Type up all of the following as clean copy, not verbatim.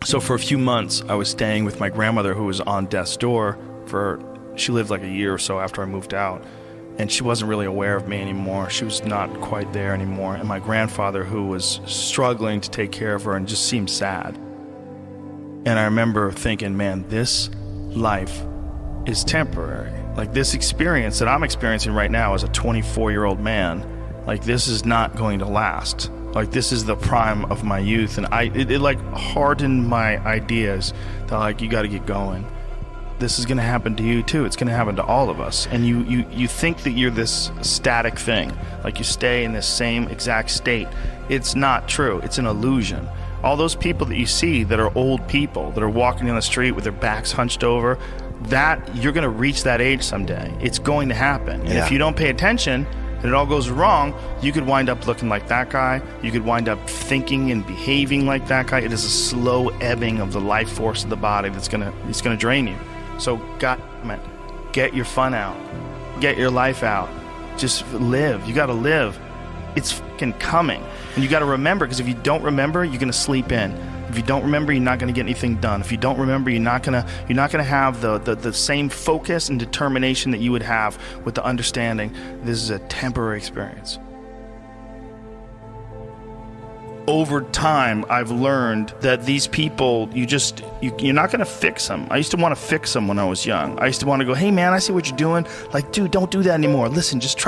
So for a few months, I was staying with my grandmother, who was on death's door. She lived like a year or so after I moved out, and she wasn't really aware of me anymore. She was not quite there anymore. And my grandfather, who was struggling to take care of her and just seemed sad. And I remember thinking, man, this life is temporary. Like, this experience that I'm experiencing right now as a 24-year-old man, like, this is not going to last. Like, this is the prime of my youth, and it like hardened my ideas that, like, you got to get going. This is going to happen to you too. It's going to happen to all of us. And you think that you're this static thing, like you stay in this same exact state. It's not true. It's an illusion. All those people that you see that are old people that are walking down the street with their backs hunched over, that you're going to reach that age someday. It's going to happen. And if you don't pay attention, and it all goes wrong, you could wind up looking like that guy. You could wind up thinking and behaving like that guy. It is a slow ebbing of the life force of the body it's gonna drain you. So, goddammit, get your fun out. Get your life out. Just live. You gotta live. It's fucking coming. And you gotta remember, because if you don't remember, you're gonna sleep in. If you don't remember, you're not going to get anything done. If you don't remember, you're not going to have the same focus and determination that you would have with the understanding this is a temporary experience. Over time, I've learned that these people, you're not going to fix them. I used to want to fix them when I was young. I used to want to go, hey man, I see what you're doing. Like, dude, don't do that anymore. Listen, just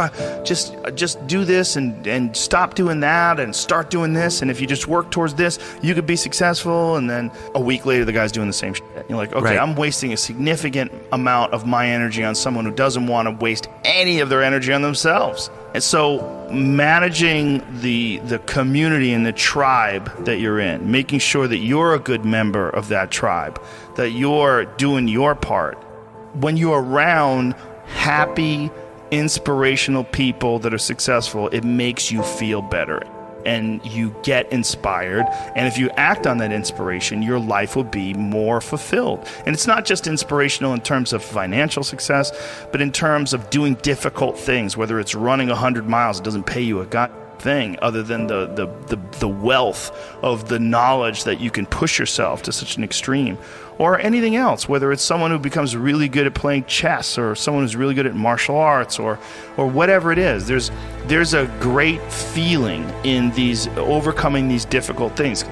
do this and stop doing that and start doing this. And if you just work towards this, you could be successful. And then a week later, the guy's doing the same shit. You're like, okay, right. I'm wasting a significant amount of my energy on someone who doesn't want to waste any of their energy on themselves. And so managing the community and the tribe that you're in, making sure that you're a good member of that tribe, that you're doing your part. When you're around happy, inspirational people that are successful, it makes you feel better and you get inspired. And if you act on that inspiration, your life will be more fulfilled. And it's not just inspirational in terms of financial success, but in terms of doing difficult things, whether it's running 100 miles, it doesn't pay you a god thing other than the wealth of the knowledge that you can push yourself to such an extreme, or anything else, whether it's someone who becomes really good at playing chess or someone who's really good at martial arts or whatever it is. There's a great feeling in these overcoming these difficult things.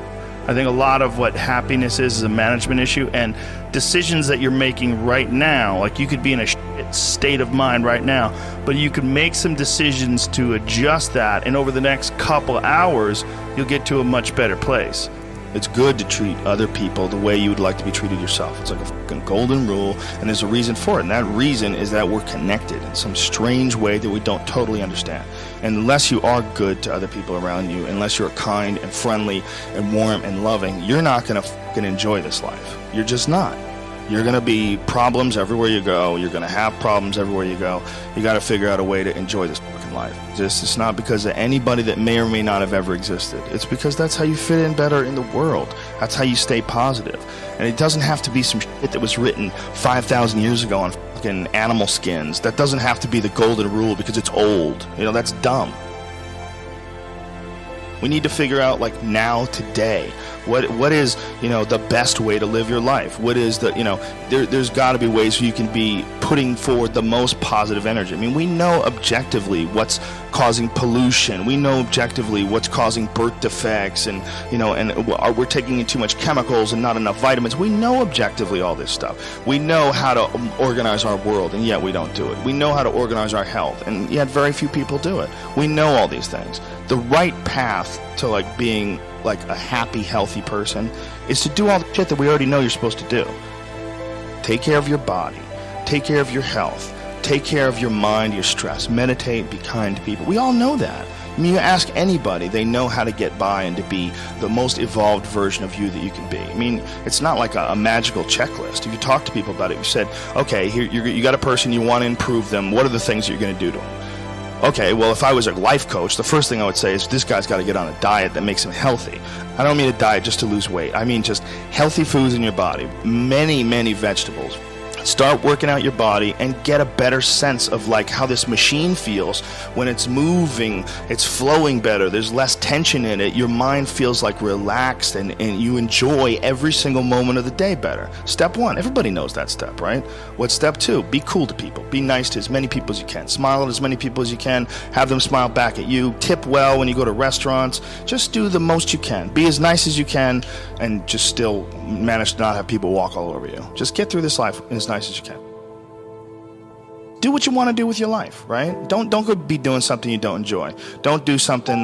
I think a lot of what happiness is a management issue, and decisions that you're making right now, like you could be in a shit state of mind right now, but you could make some decisions to adjust that, and over the next couple hours, you'll get to a much better place. It's good to treat other people the way you would like to be treated yourself. It's like a fucking golden rule, and there's a reason for it. And that reason is that we're connected in some strange way that we don't totally understand. And unless you are good to other people around you, unless you're kind and friendly and warm and loving, you're not going to fucking enjoy this life. You're just not. You're going to be problems everywhere you go. You're going to have problems everywhere you go. You got to figure out a way to enjoy this fucking life. It's not because of anybody that may or may not have ever existed. It's because that's how you fit in better in the world. That's how you stay positive. And it doesn't have to be some shit that was written 5,000 years ago on fucking animal skins. That doesn't have to be the golden rule because it's old. You know, that's dumb. We need to figure out, like, now, today, what is, you know, the best way to live your life? What is the, you know, there's got to be ways where you can be putting forward the most positive energy. I mean, we know objectively what's causing pollution. We know objectively what's causing birth defects, and, you know, and we're taking in too much chemicals and not enough vitamins. We know objectively all this stuff. We know how to organize our world, and yet we don't do it. We know how to organize our health, and yet very few people do it. We know all these things. The right path to, like, being like a happy, healthy person is to do all the shit that we already know you're supposed to do. Take care of your body, take care of your health, take care of your mind, your stress, meditate, be kind to people. We all know that. I mean, you ask anybody, they know how to get by and to be the most evolved version of you that you can be. I mean, it's not like a magical checklist. If you talk to people about it, you said, okay, here you got a person, you want to improve them, what are the things you're going to do to them? Okay, well, if I was a life coach, the first thing I would say is this guy's got to get on a diet that makes him healthy. I don't mean a diet just to lose weight. I mean just healthy foods in your body, many, many vegetables, Start working out your body and get a better sense of like how this machine feels when it's moving, it's flowing better, there's less tension in it, your mind feels like relaxed and you enjoy every single moment of the day better. Step one, everybody knows that step, right? What's step two? Be cool to people. Be nice to as many people as you can. Smile at as many people as you can. Have them smile back at you. Tip well when you go to restaurants. Just do the most you can. Be as nice as you can and just still manage to not have people walk all over you. Just get through this life as nice as you can. Do what you want to do with your life, right? Don't go be doing something you don't enjoy. Don't do something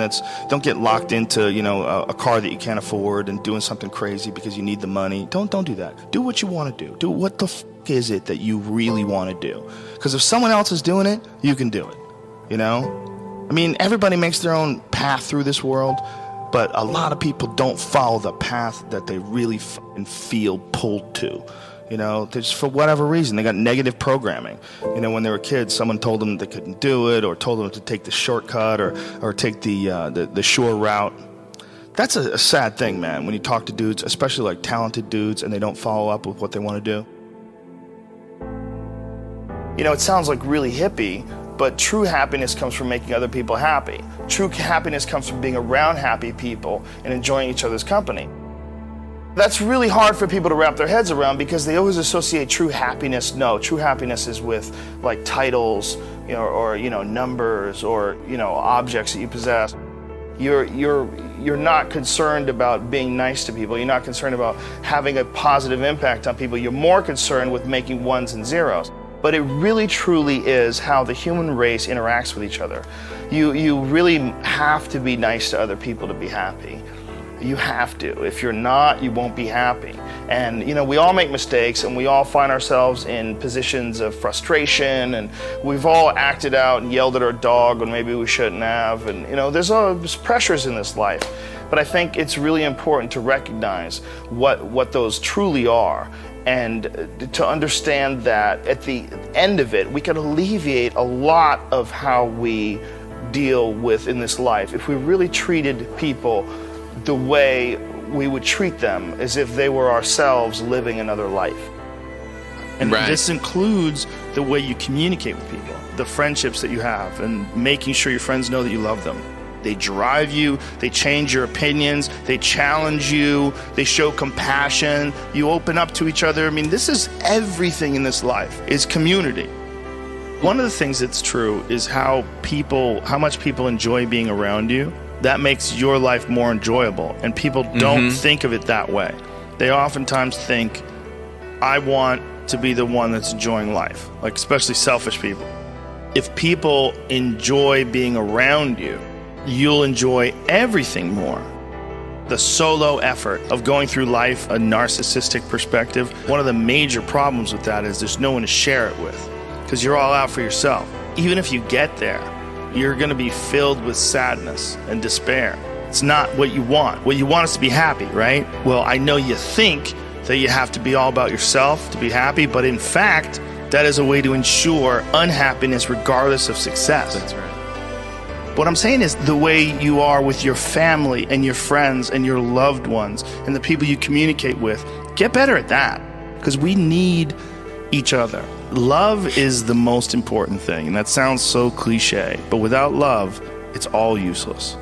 don't get locked into, a car that you can't afford and doing something crazy because you need the money. Don't do that. Do what you want to do. Do what the is it that you really want to do? Because if someone else is doing it, you can do it, I mean, everybody makes their own path through this world, but a lot of people don't follow the path that they really feel pulled to. Just for whatever reason, they got negative programming. When they were kids, someone told them they couldn't do it, or told them to take the shortcut, or take the shore route. That's a sad thing, man, when you talk to dudes, especially like talented dudes, and they don't follow up with what they want to do. It sounds like really hippie, but true happiness comes from making other people happy. True happiness comes from being around happy people and enjoying each other's company. That's really hard for people to wrap their heads around because they always associate true happiness. No, true happiness is with like titles, or numbers, or objects that you possess. You're not concerned about being nice to people. You're not concerned about having a positive impact on people. You're more concerned with making ones and zeros. But it really truly is how the human race interacts with each other. You really have to be nice to other people to be happy. You have to. If you're not, you won't be happy. And we all make mistakes, and we all find ourselves in positions of frustration, and we've all acted out and yelled at our dog when maybe we shouldn't have. And there's pressures in this life. But I think it's really important to recognize what those truly are, and to understand that at the end of it, we can alleviate a lot of how we deal with in this life if we really treated people the way we would treat them as if they were ourselves living another life. And This includes the way you communicate with people, the friendships that you have, and making sure your friends know that you love them. They drive you, they change your opinions, they challenge you, they show compassion, you open up to each other. I mean, this is everything in this life, is community. One of the things that's true is how much people enjoy being around you. That makes your life more enjoyable, and people don't think of it that way. They oftentimes think, I want to be the one that's enjoying life, like especially selfish people. If people enjoy being around you, you'll enjoy everything more. The solo effort of going through life, a narcissistic perspective, one of the major problems with that is there's no one to share it with, because you're all out for yourself. Even if you get there, you're going to be filled with sadness and despair. It's not what you want. What you want is to be happy, right? Well, I know you think that you have to be all about yourself to be happy, but in fact, that is a way to ensure unhappiness regardless of success. That's right. What I'm saying is the way you are with your family and your friends and your loved ones and the people you communicate with, get better at that, because we need each other. Love is the most important thing, and that sounds so cliche, but without love, it's all useless.